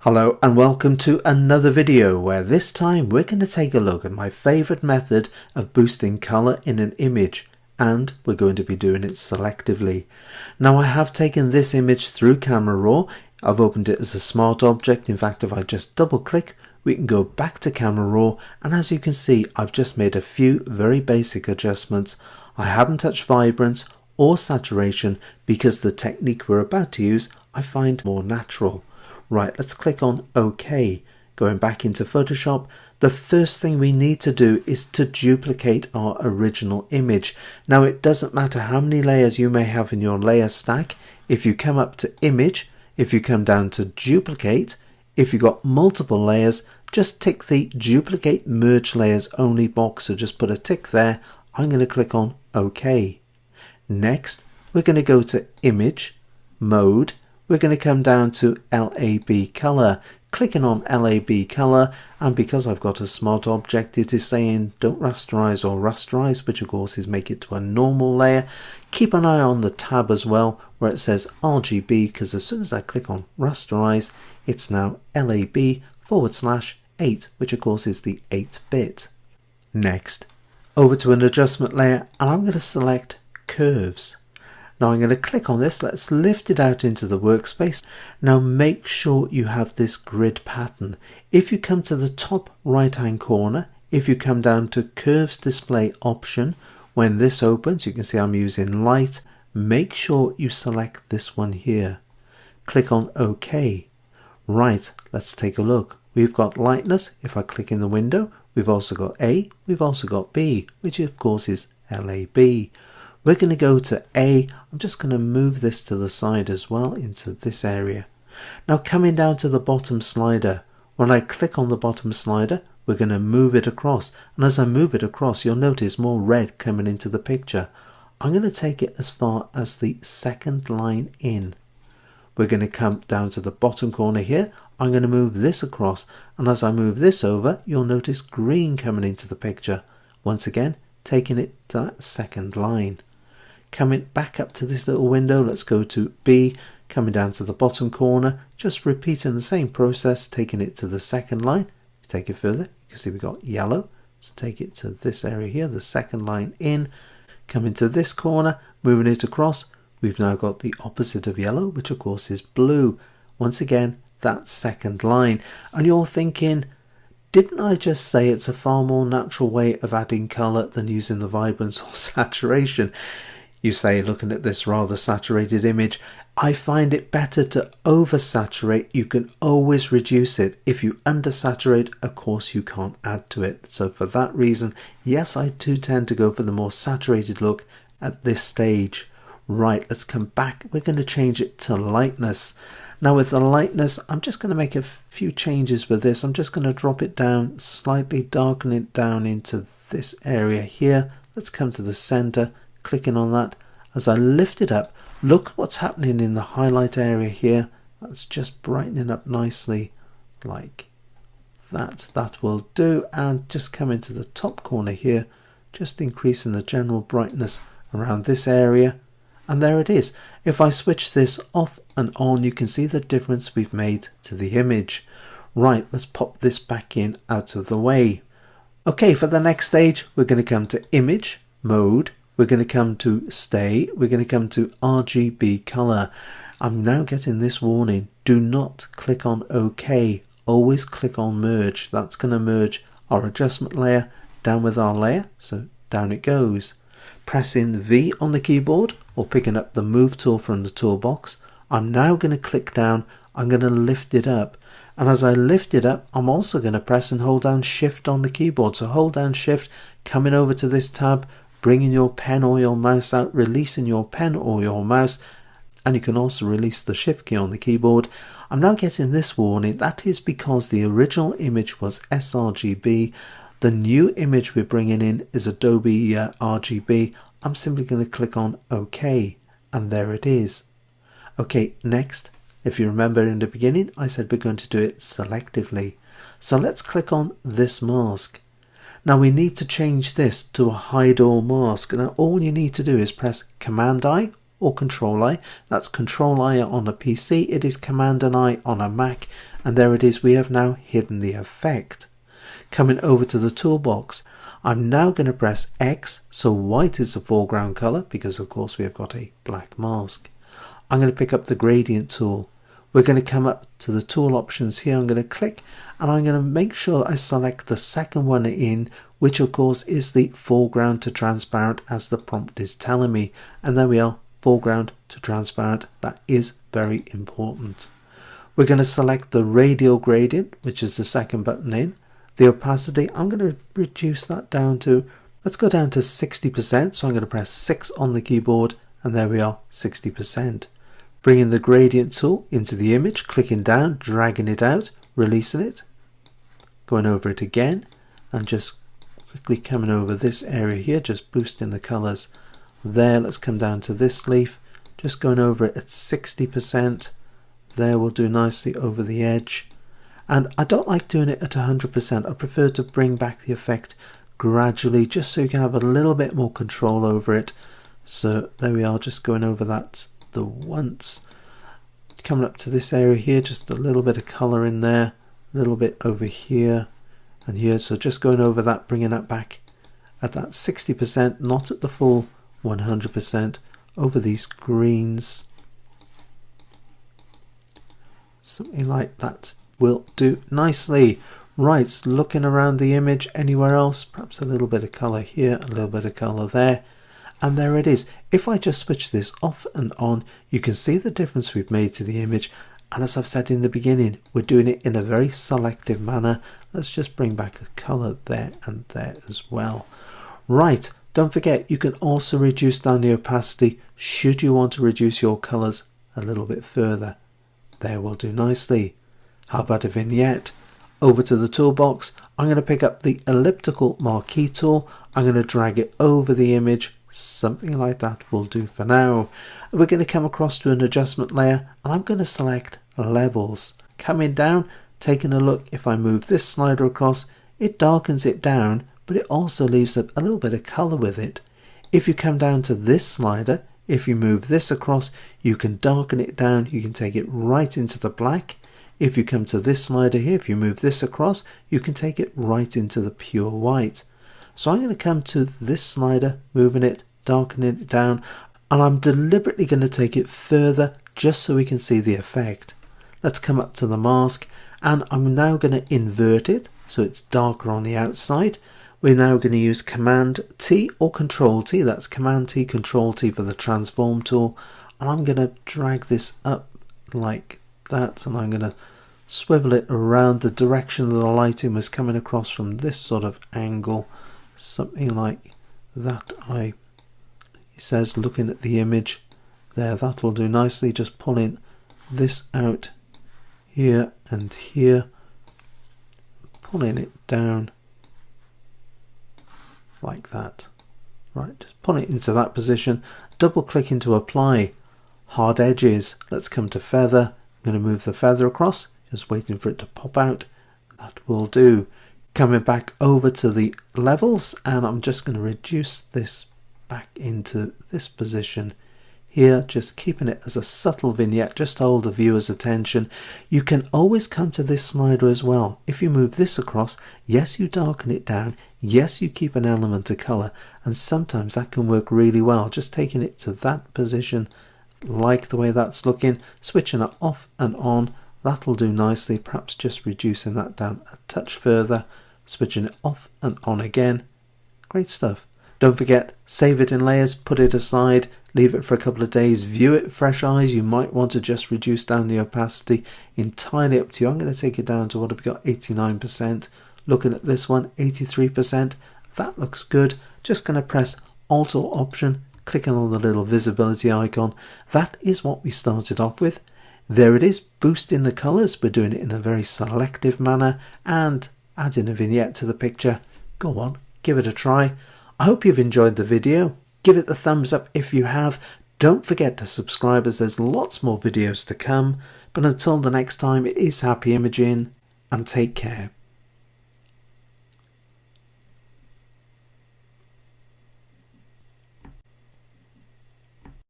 Hello and welcome to another video where this time we're going to take a look at my favorite method of boosting color in an image, and we're going to be doing it selectively. Now I have taken this image through Camera Raw. I've opened it as a smart object. In fact, if I just double click, we can go back to Camera Raw, and as you can see, I've just made a few very basic adjustments. I haven't touched vibrance or saturation because the technique we're about to use I find more natural. Right, let's click on OK. Going back into Photoshop, the first thing we need to do is to duplicate our original image. Now it doesn't matter how many layers you may have in your layer stack. If you come up to Image, if you come down to Duplicate, if you've got multiple layers, just tick the Duplicate Merge Layers Only box, so just put a tick there. I'm going to click on OK. Next, we're going to go to Image, Mode. We're going to come down to LAB color, clicking on LAB color, and because I've got a smart object, it is saying don't rasterize or rasterize, which of course is make it to a normal layer. Keep an eye on the tab as well where it says RGB, because as soon as I click on rasterize, it's now LAB/8, which of course is the 8-bit. Next, over to an adjustment layer, and I'm going to select curves. Now I'm going to click on this. Let's lift it out into the workspace. Now make sure you have this grid pattern. If you come to the top right hand corner, if you come down to curves display option, when this opens, you can see I'm using light. Make sure you select this one here. Click on OK. Right, let's take a look. We've got lightness. If I click in the window, we've also got A, we've also got B, which of course is LAB. We're going to go to A. I'm just going to move this to the side as well into this area. Now coming down to the bottom slider, when I click on the bottom slider, we're going to move it across. And as I move it across, you'll notice more red coming into the picture. I'm going to take it as far as the second line in. We're going to come down to the bottom corner here. I'm going to move this across. And as I move this over, you'll notice green coming into the picture. Once again, taking it to that second line. Coming back up to this little window, let's go to B, coming down to the bottom corner, just repeating the same process, taking it to the second line. Take it further, you can see we've got yellow, so take it to this area here, the second line in, coming to this corner, moving it across, we've now got the opposite of yellow, which of course is blue. Once again, that second line, and you're thinking, didn't I just say it's a far more natural way of adding colour than using the vibrance or saturation? You say, looking at this rather saturated image, I find it better to oversaturate. You can always reduce it. If you undersaturate, of course you can't add to it. So for that reason, yes, I do tend to go for the more saturated look at this stage. Right, let's come back. We're going to change it to lightness. Now with the lightness, I'm just going to make a few changes with this. I'm just going to drop it down, slightly darken it down into this area here. Let's come to the center. Clicking on that, as I lift it up, look what's happening in the highlight area here. That's just brightening up nicely like that. That will do, and just come into the top corner here, just increasing the general brightness around this area, and there it is. If I switch this off and on, you can see the difference we've made to the image. Right, let's pop this back in out of the way. Okay, for the next stage, we're going to come to Image, Mode. We're going to come to Stay. We're going to come to RGB color. I'm now getting this warning. Do not click on OK. Always click on Merge. That's going to merge our adjustment layer down with our layer. So down it goes. Pressing V on the keyboard or picking up the Move tool from the toolbox. I'm now going to click down. I'm going to lift it up. And as I lift it up, I'm also going to press and hold down Shift on the keyboard. So hold down Shift, coming over to this tab, bringing your pen or your mouse out, releasing your pen or your mouse, and you can also release the Shift key on the keyboard. I'm now getting this warning. That is because the original image was sRGB. The new image we're bringing in is Adobe RGB. I'm simply going to click on OK, and there it is. Okay, next, if you remember in the beginning, I said we're going to do it selectively. So let's click on this mask. Now we need to change this to a hide all mask. Now all you need to do is press Command I or Control I. That's Control I on a PC, it is Command and I on a Mac, and there it is, we have now hidden the effect. Coming over to the toolbox, I'm now going to press X, so white is the foreground color because of course we have got a black mask. I'm going to pick up the gradient tool. We're going to come up to the tool options here. I'm going to click and I'm going to make sure I select the second one in, which of course is the foreground to transparent as the prompt is telling me. And there we are, foreground to transparent. That is very important. We're going to select the radial gradient, which is the second button in. The opacity, I'm going to reduce that down to, let's go down to 60%. So I'm going to press 6 on the keyboard and there we are, 60%. Bringing the gradient tool into the image, clicking down, dragging it out, releasing it, going over it again, and just quickly coming over this area here, just boosting the colors there. Let's come down to this leaf, just going over it at 60%. There will do nicely over the edge. And I don't like doing it at 100%. I prefer to bring back the effect gradually, just so you can have a little bit more control over it. So there we are, just going over that the once, coming up to this area here, just a little bit of color in there, a little bit over here and here, so just going over that, bringing that back at that 60%, not at the full 100%, over these greens, something like that will do nicely. Right, looking around the image, anywhere else, perhaps a little bit of color here, a little bit of color there. And there it is. If I just switch this off and on, you can see the difference we've made to the image. And as I've said in the beginning, we're doing it in a very selective manner. Let's just bring back a color there and there as well. Right, don't forget, you can also reduce down the opacity should you want to reduce your colors a little bit further. There will do nicely. How about a vignette? Over to the toolbox, I'm going to pick up the elliptical marquee tool. I'm going to drag it over the image. Something like that will do for now. We're going to come across to an adjustment layer and I'm going to select levels. Coming down, taking a look, if I move this slider across, it darkens it down, but it also leaves a little bit of color with it. If you come down to this slider, if you move this across, you can darken it down, you can take it right into the black. If you come to this slider here, if you move this across, you can take it right into the pure white. So I'm going to come to this slider, moving it, darkening it down, and I'm deliberately going to take it further just so we can see the effect. Let's come up to the mask and I'm now going to invert it so it's darker on the outside. We're now going to use Command T or Control T, that's Command T, Control T for the transform tool, and I'm going to drag this up like that and I'm going to swivel it around the direction that the lighting was coming across from this sort of angle. Something like that. It says looking at the image there, that will do nicely. Just pulling this out here and here, pulling it down like that. Right, just pull it into that position, double click into apply. Hard edges, let's come to feather. I'm going to move the feather across, just waiting for it to pop out. That will do. Coming back over to the levels and I'm just going to reduce this back into this position here, just keeping it as a subtle vignette, just to hold the viewer's attention. You can always come to this slider as well. If you move this across, yes, you darken it down, yes, you keep an element of color, and sometimes that can work really well, just taking it to that position, like the way that's looking, switching it off and on. That'll do nicely, perhaps just reducing that down a touch further, switching it off and on again. Great stuff. Don't forget, save it in layers, put it aside, leave it for a couple of days, view it with fresh eyes. You might want to just reduce down the opacity, entirely up to you. I'm going to take it down to what have we got, 89%. Looking at this one, 83%. That looks good. Just going to press Alt or Option, clicking on the little visibility icon. That is what we started off with. There it is, boosting the colors. We're doing it in a very selective manner and adding a vignette to the picture. Go on, give it a try. I hope you've enjoyed the video. Give it the thumbs up if you have. Don't forget to subscribe as there's lots more videos to come. But until the next time, it is happy imaging and take care.